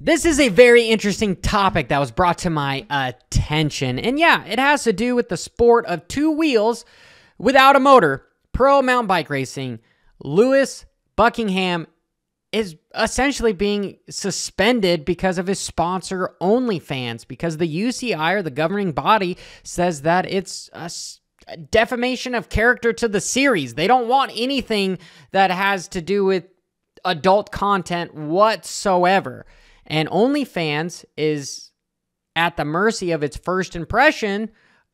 This is a very interesting topic that was brought to my attention. And yeah, it has to do with the sport of two wheels without a motor. Pro mountain bike racing. Lewis Buckingham is essentially being suspended because of his sponsor OnlyFans, because the UCI, or the governing body, says that it's a defamation of character to the series. They don't want anything that has to do with adult content whatsoever. And OnlyFans is at the mercy of its first impression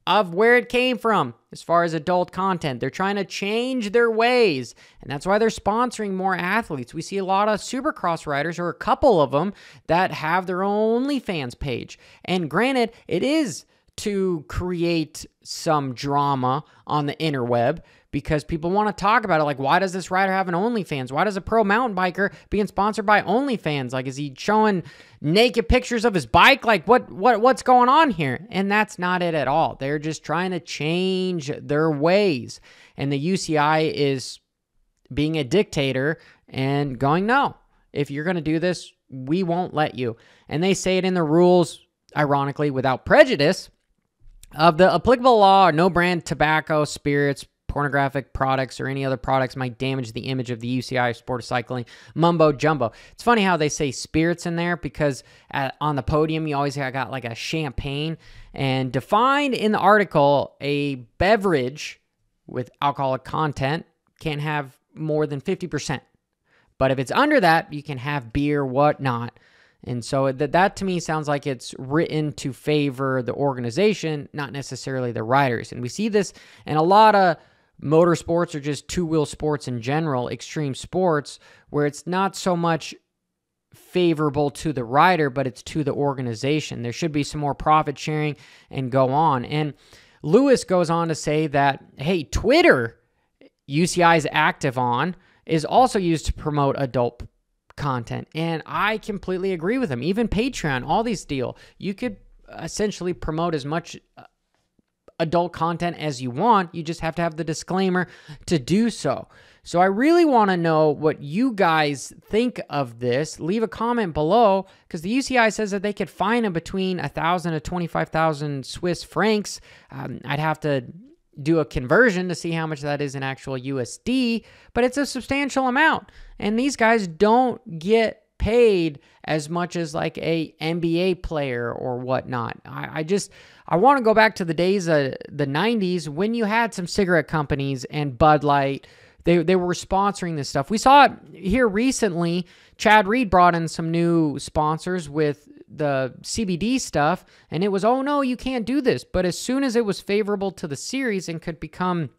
of where it came from as far as adult content. They're trying to change their ways, and that's why they're sponsoring more athletes. We see a lot of Supercross riders, or a couple of them, that have their own OnlyFans page. And granted, it is to create some drama on the interweb, because people want to talk about it. Like, why does this rider have an OnlyFans? Why does a pro mountain biker being sponsored by OnlyFans? Like, is he showing naked pictures of his bike? Like, what's going on here? And that's not it at all. They're just trying to change their ways. And the UCI is being a dictator and going, no, if you're going to do this, we won't let you. And they say it in the rules, ironically, without prejudice, of the applicable law. No brand, tobacco, spirits, pornographic products, or any other products might damage the image of the UCI sport of cycling. Mumbo jumbo. It's funny how they say spirits in there, because on the podium you always got like a champagne. And defined in the article, a beverage with alcoholic content can't have more than 50%. But if it's under that, you can have beer, whatnot. And so that to me sounds like it's written to favor the organization, not necessarily the riders. And we see this in a lot of motorsports, or just two-wheel sports in general, extreme sports, where it's not so much favorable to the rider, but it's to the organization. There should be some more profit sharing and go on. And Lewis goes on to say that, hey, Twitter, UCI is active on, is also used to promote adult content. And I completely agree with him. Even Patreon, all these deal. You could essentially promote as much adult content as you want. You just have to have the disclaimer to do so. So I really want to know what you guys think of this. Leave a comment below, because the UCI says that they could fine him between 1,000 to 25,000 Swiss francs. I'd have to do a conversion to see how much that is in actual USD, but it's a substantial amount. And these guys don't get paid as much as like a NBA player or whatnot. I want to go back to the days of the 90s, when you had some cigarette companies and Bud Light. They were sponsoring this stuff. We saw it here recently. Chad Reed brought in some new sponsors with the CBD stuff, and it was, oh no, you can't do this. But as soon as it was favorable to the series and could become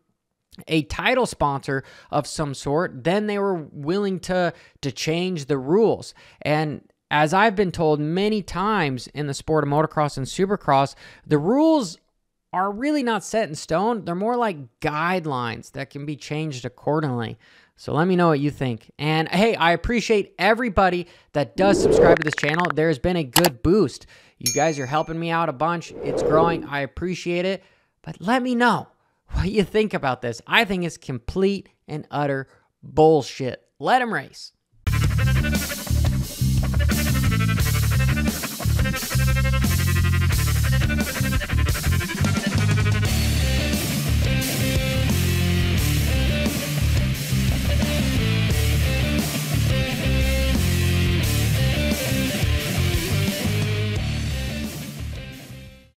a title sponsor of some sort, then they were willing to change the rules. And as I've been told many times in the sport of motocross and supercross, the rules are really not set in stone. They're more like guidelines that can be changed accordingly. So let me know what you think. And hey, I appreciate everybody that does subscribe to this channel. There's been a good boost. You guys are helping me out a bunch. It's growing. I appreciate it. But let me know what you think about this. I think it's complete and utter bullshit. Let them race.